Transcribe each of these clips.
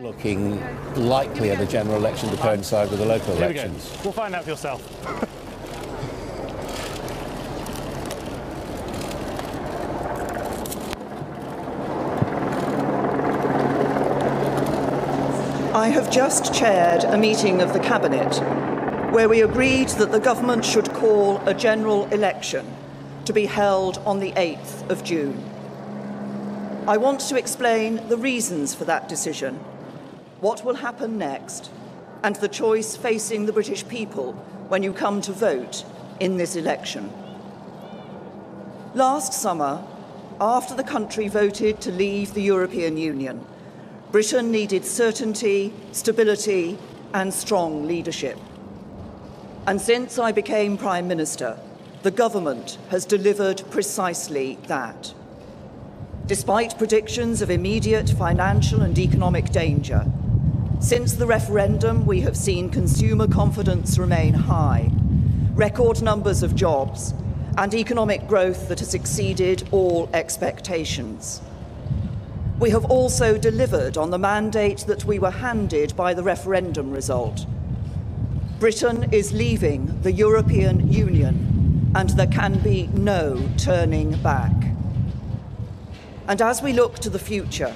Looking likely at the general election to coincide with the local elections. Here we go. We'll find out for yourself. I have just chaired a meeting of the Cabinet where we agreed that the government should call a general election to be held on the 8th of June. I want to explain the reasons for that decision, what will happen next, and the choice facing the British people when you come to vote in this election. Last summer, after the country voted to leave the European Union, Britain needed certainty, stability, and strong leadership. And since I became Prime Minister, the government has delivered precisely that. Despite predictions of immediate financial and economic danger, since the referendum, we have seen consumer confidence remain high, record numbers of jobs, and economic growth that has exceeded all expectations. We have also delivered on the mandate that we were handed by the referendum result. Britain is leaving the European Union, and there can be no turning back. And as we look to the future,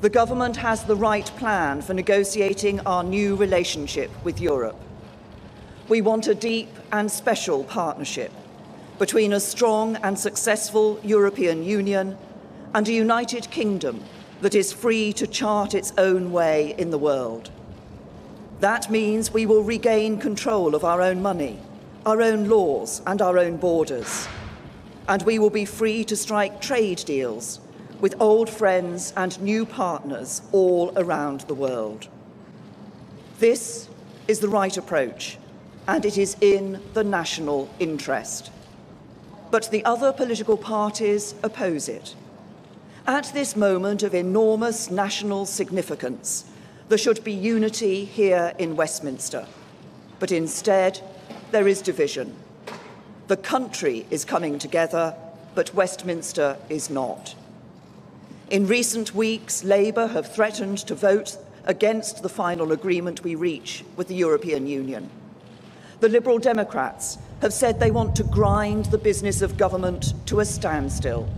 the government has the right plan for negotiating our new relationship with Europe. We want a deep and special partnership between a strong and successful European Union and a United Kingdom that is free to chart its own way in the world. That means we will regain control of our own money, our own laws, and our own borders. And we will be free to strike trade deals with old friends and new partners all around the world. This is the right approach, and it is in the national interest. But the other political parties oppose it. At this moment of enormous national significance, there should be unity here in Westminster. But instead, there is division. The country is coming together, but Westminster is not. In recent weeks, Labour have threatened to vote against the final agreement we reach with the European Union. The Liberal Democrats have said they want to grind the business of government to a standstill.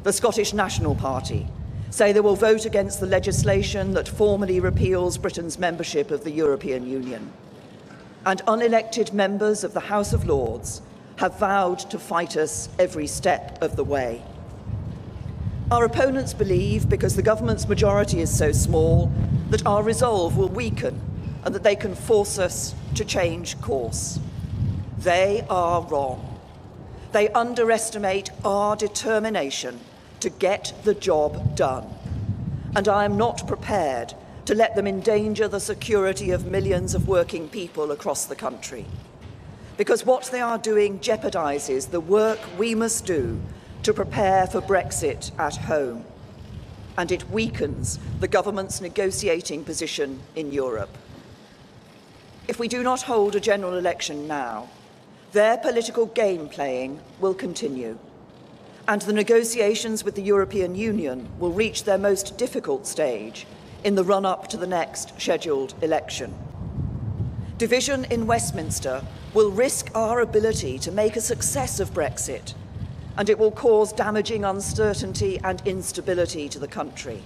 The Scottish National Party say they will vote against the legislation that formally repeals Britain's membership of the European Union. And unelected members of the House of Lords have vowed to fight us every step of the way. Our opponents believe, because the government's majority is so small, that our resolve will weaken and that they can force us to change course. They are wrong. They underestimate our determination to get the job done. And I am not prepared to let them endanger the security of millions of working people across the country. Because what they are doing jeopardises the work we must do to prepare for Brexit at home. And it weakens the government's negotiating position in Europe. If we do not hold a general election now, their political game playing will continue, and the negotiations with the European Union will reach their most difficult stage in the run-up to the next scheduled election. Division in Westminster will risk our ability to make a success of Brexit, and it will cause damaging uncertainty and instability to the country.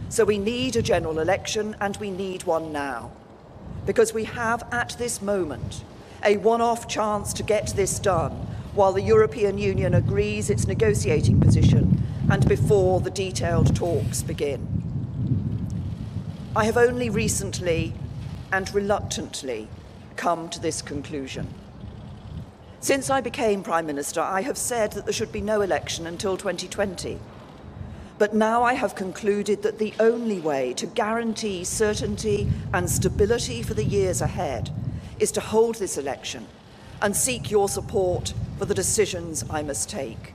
So we need a general election, and we need one now, because we have at this moment a one-off chance to get this done while the European Union agrees its negotiating position and before the detailed talks begin. I have only recently and reluctantly come to this conclusion. Since I became Prime Minister, I have said that there should be no election until 2020. But now I have concluded that the only way to guarantee certainty and stability for the years ahead is to hold this election and seek your support for the decisions I must take.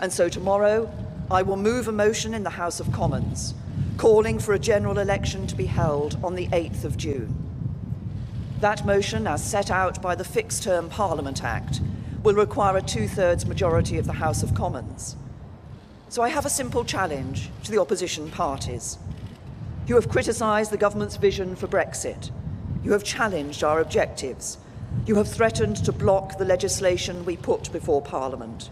And so tomorrow, I will move a motion in the House of Commons calling for a general election to be held on the 8th of June. That motion, as set out by the Fixed Term Parliament Act, will require a two-thirds majority of the House of Commons. So I have a simple challenge to the opposition parties. You have criticised the government's vision for Brexit. You have challenged our objectives. You have threatened to block the legislation we put before Parliament.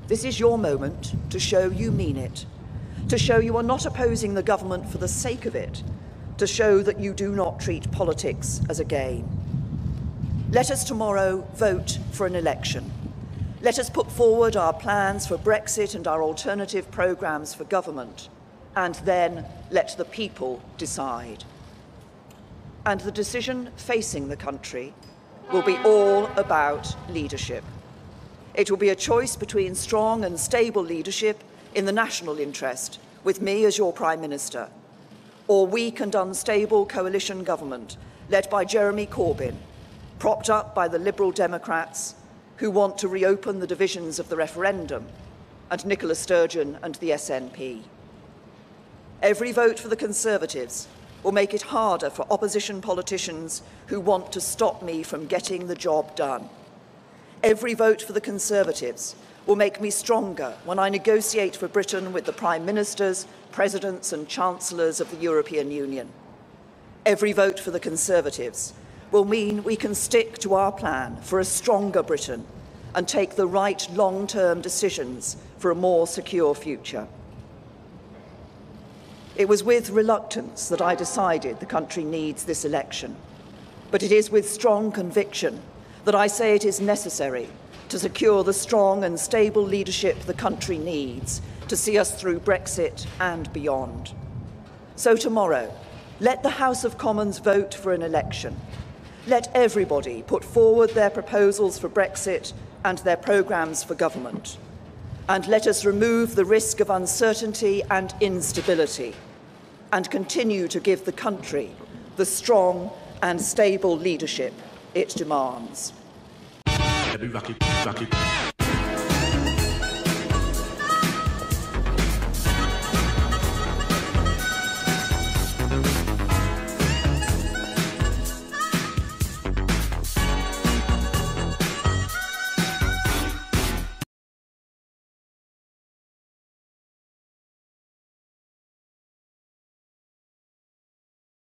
This is your moment to show you mean it, to show you are not opposing the government for the sake of it, to show that you do not treat politics as a game. Let us tomorrow vote for an election. Let us put forward our plans for Brexit and our alternative programmes for government, and then let the people decide. And the decision facing the country will be all about leadership. It will be a choice between strong and stable leadership in the national interest, with me as your Prime Minister, or weak and unstable coalition government led by Jeremy Corbyn, propped up by the Liberal Democrats who want to reopen the divisions of the referendum, and Nicola Sturgeon and the SNP. Every vote for the Conservatives will make it harder for opposition politicians who want to stop me from getting the job done. Every vote for the Conservatives will make me stronger when I negotiate for Britain with the Prime Ministers, Presidents and Chancellors of the European Union. Every vote for the Conservatives will mean we can stick to our plan for a stronger Britain and take the right long-term decisions for a more secure future. It was with reluctance that I decided the country needs this election, but it is with strong conviction that I say it is necessary to secure the strong and stable leadership the country needs to see us through Brexit and beyond. So tomorrow, let the House of Commons vote for an election. Let everybody put forward their proposals for Brexit and their programmes for government. And let us remove the risk of uncertainty and instability and continue to give the country the strong and stable leadership it demands.